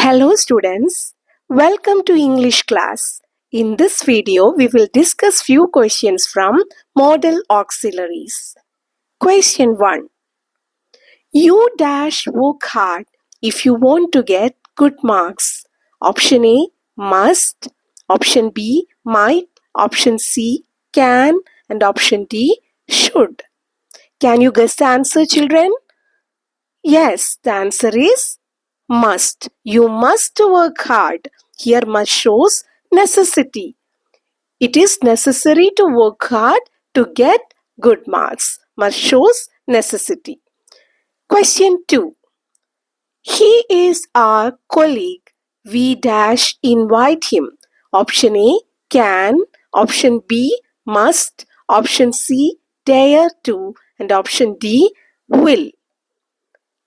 Hello students, welcome to English class. In this video, we will discuss few questions from Modal Auxiliaries. Question 1. You dash work hard if you want to get good marks. Option A, must. Option B, might. Option C, can. And option D, should. Can you guess the answer, children? Yes, the answer is must. You must work hard. Here must shows necessity. It is necessary to work hard to get good marks. Must shows necessity. Question 2. He is our colleague. We dash invite him. Option A, can. Option B, must. Option C, dare to. And option D, will.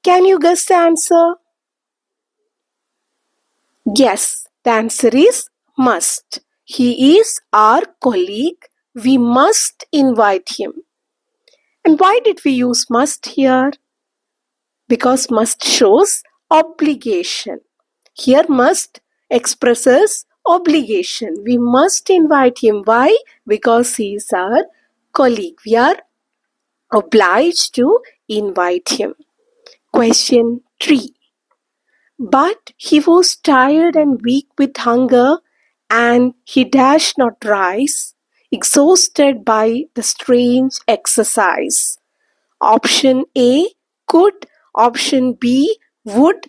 Can you guess the answer? Yes, the answer is must. He is our colleague. We must invite him. And why did we use must here? Because must shows obligation. Here must expresses obligation. We must invite him. Why? Because he is our colleague. We are obliged to invite him. Question 3. But he was tired and weak with hunger, and he dashed not rise, exhausted by the strange exercise. Option A, could. Option B, would.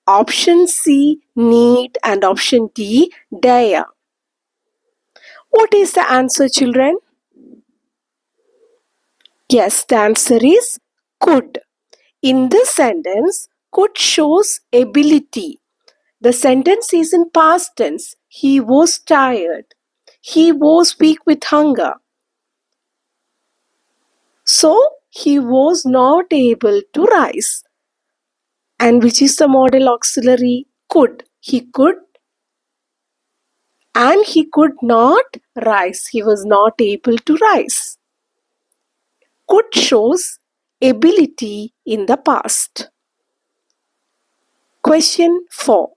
Option C, need. And option D, dare. What is the answer, children? Yes, the answer is could. In this sentence, could shows ability. The sentence is in past tense. He was tired. He was weak with hunger. So, he was not able to rise. And which is the modal auxiliary? Could. He could. And he could not rise. He was not able to rise. Could shows ability in the past. Question 4.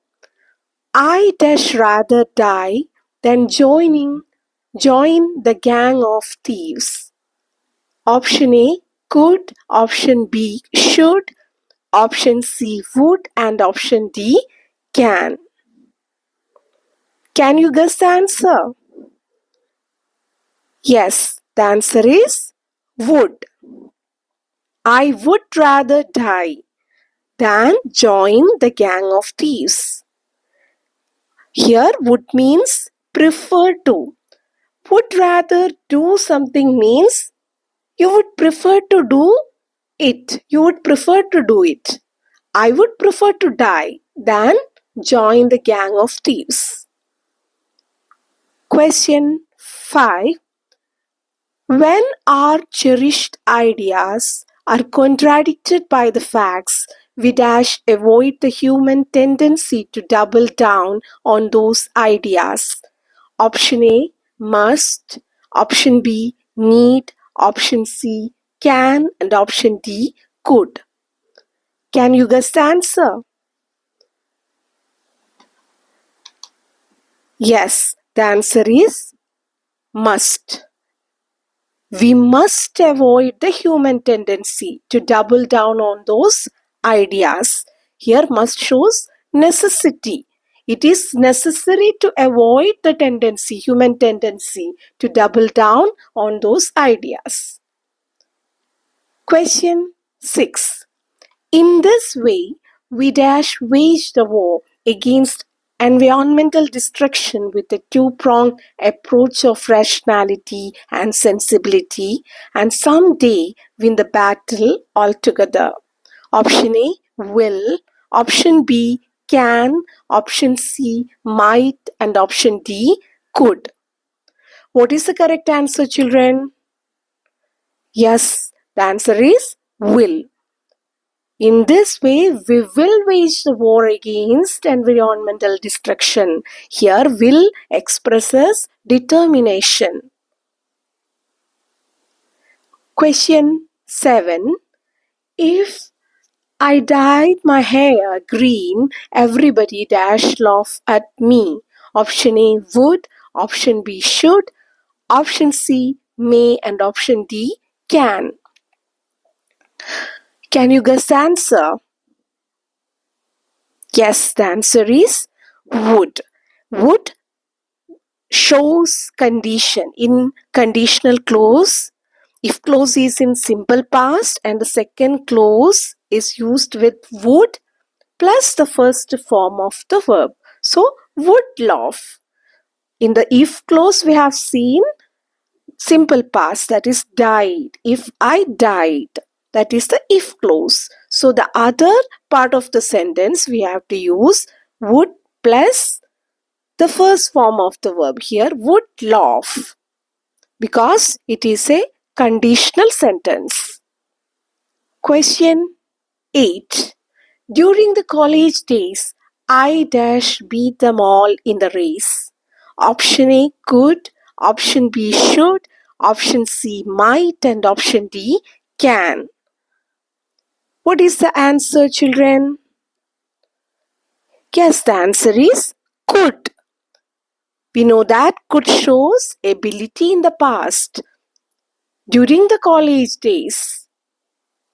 I dash rather die than join the gang of thieves. Option A, could. Option B, should. Option C, would. And option D, can. Can you guess the answer? Yes, the answer is would. I would rather die than join the gang of thieves. Here, would means prefer to. Would rather do something means you would prefer to do it. You would prefer to do it. I would prefer to die than join the gang of thieves. Question 5. When our cherished ideas are contradicted by the facts, we dash avoid the human tendency to double down on those ideas. Option A, must. Option B, need. Option C, can. And option D, could. Can you guess the answer? Yes, the answer is must. We must avoid the human tendency to double down on those ideas. Here must shows necessity. It is necessary to avoid the tendency, human tendency to double down on those ideas. Question 6. In this way, we dash wage the war against environmental destruction with a two-pronged approach of rationality and sensibility, and someday win the battle altogether. Option A, will. Option B, can. Option C, might. And option D, could. What is the correct answer, children? Yes, the answer is will. In this way, we will wage the war against environmental destruction. Here, will expresses determination. Question 7. If I dyed my hair green, everybody dash laugh at me. Option A would, option B should, option C may, and option D can. Can you guess the answer? Yes, the answer is would. Would shows condition in conditional clause. If clause is in simple past and the second clause is used with would plus the first form of the verb. So, would laugh. In the if clause, we have seen simple past, that is died. If I died, that is the if clause. So, the other part of the sentence we have to use would plus the first form of the verb. Here, would laugh, because it is a conditional sentence. Question 8. During the college days, I dash beat them all in the race. Option A could, option B should, option C might, and option D can. What is the answer, children? Yes, the answer is could. We know that could shows ability in the past. During the college days,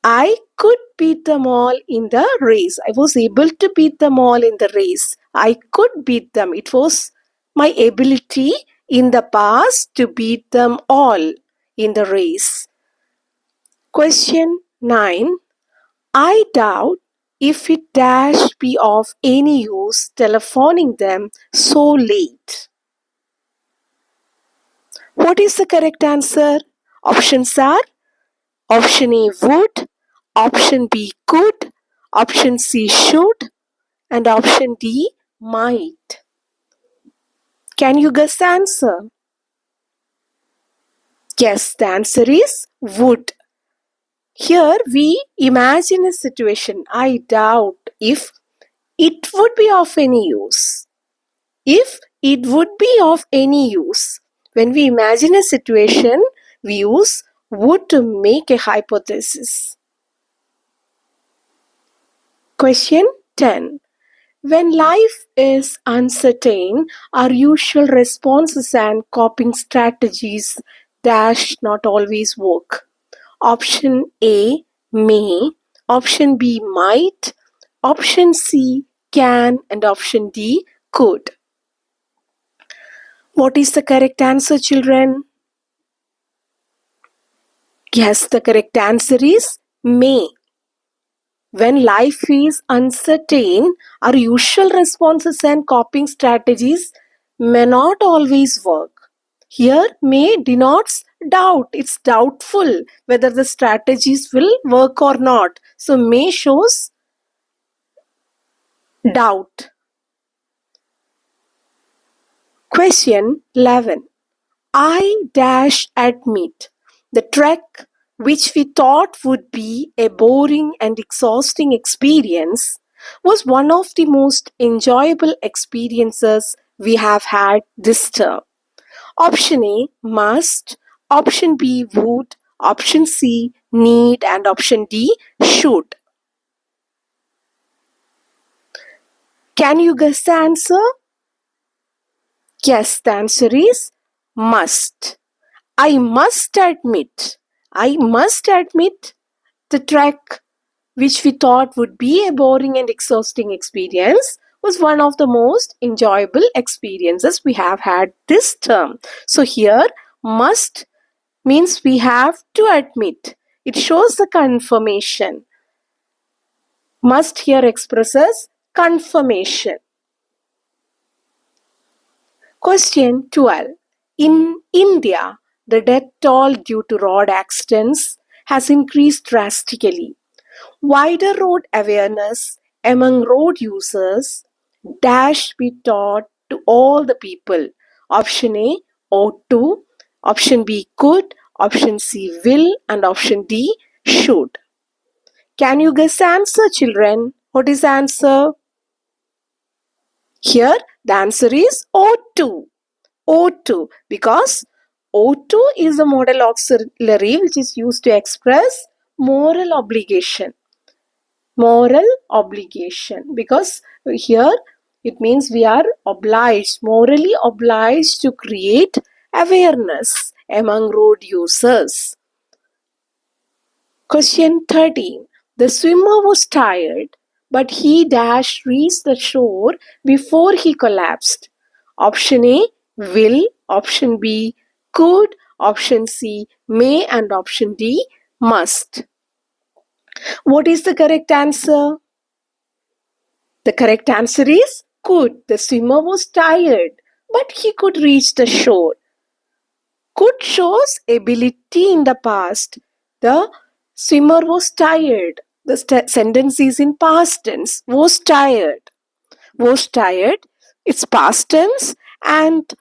I could beat them all in the race. I was able to beat them all in the race. I could beat them. It was my ability in the past to beat them all in the race. Question 9. I doubt if it dash be of any use telephoning them so late. What is the correct answer? Options are option A would, option B could, option C should, and option D might. Can you guess the answer? Yes, the answer is would. Here we imagine a situation. I doubt if it would be of any use. If it would be of any use. When we imagine a situation, we use would to make a hypothesis. Question 10. When life is uncertain, our usual responses and coping strategies dash not always work. Option A may, option B might, option C can, and option D could. What is the correct answer, children? Yes, the correct answer is may. When life is uncertain, our usual responses and coping strategies may not always work. Here, may denotes doubt. It's doubtful whether the strategies will work or not. So, may shows doubt. Question 11. I dash admit the trek which we thought would be a boring and exhausting experience was one of the most enjoyable experiences we have had this term. Option A must, option B would, option C need, and option D should. Can you guess the answer? Yes, the answer is must. I must admit the trek which we thought would be a boring and exhausting experience was one of the most enjoyable experiences we have had this term. So here must means we have to admit. It shows the confirmation. Must here expresses confirmation. Question 12. In India, the death toll due to road accidents has increased drastically. Wider road awareness among road users dash be taught to all the people. Option A ought to, option B could, option C will, and option D should. Can you guess the answer, children? What is the answer? Here the answer is ought to. Ought to, because ought to is a modal auxiliary which is used to express moral obligation. Moral obligation, because here it means we are obliged, morally obliged to create awareness among road users. Question 13. The swimmer was tired, but he dashed reached the shore before he collapsed. Option A, will. Option B, could. Option C, may. And option D, must. What is the correct answer? The correct answer is could. The swimmer was tired, but he could reach the shore. Could shows ability in the past. The swimmer was tired. The sentence is in past tense. Was tired. Was tired. It's past tense, and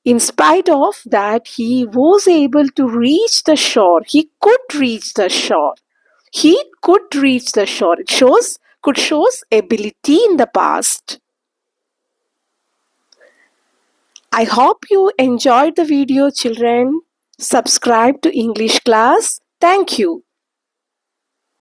in spite of that, he was able to reach the shore. He could reach the shore. He could reach the shore. It shows could shows ability in the past. I hope you enjoyed the video, children. Subscribe to English class. Thank you.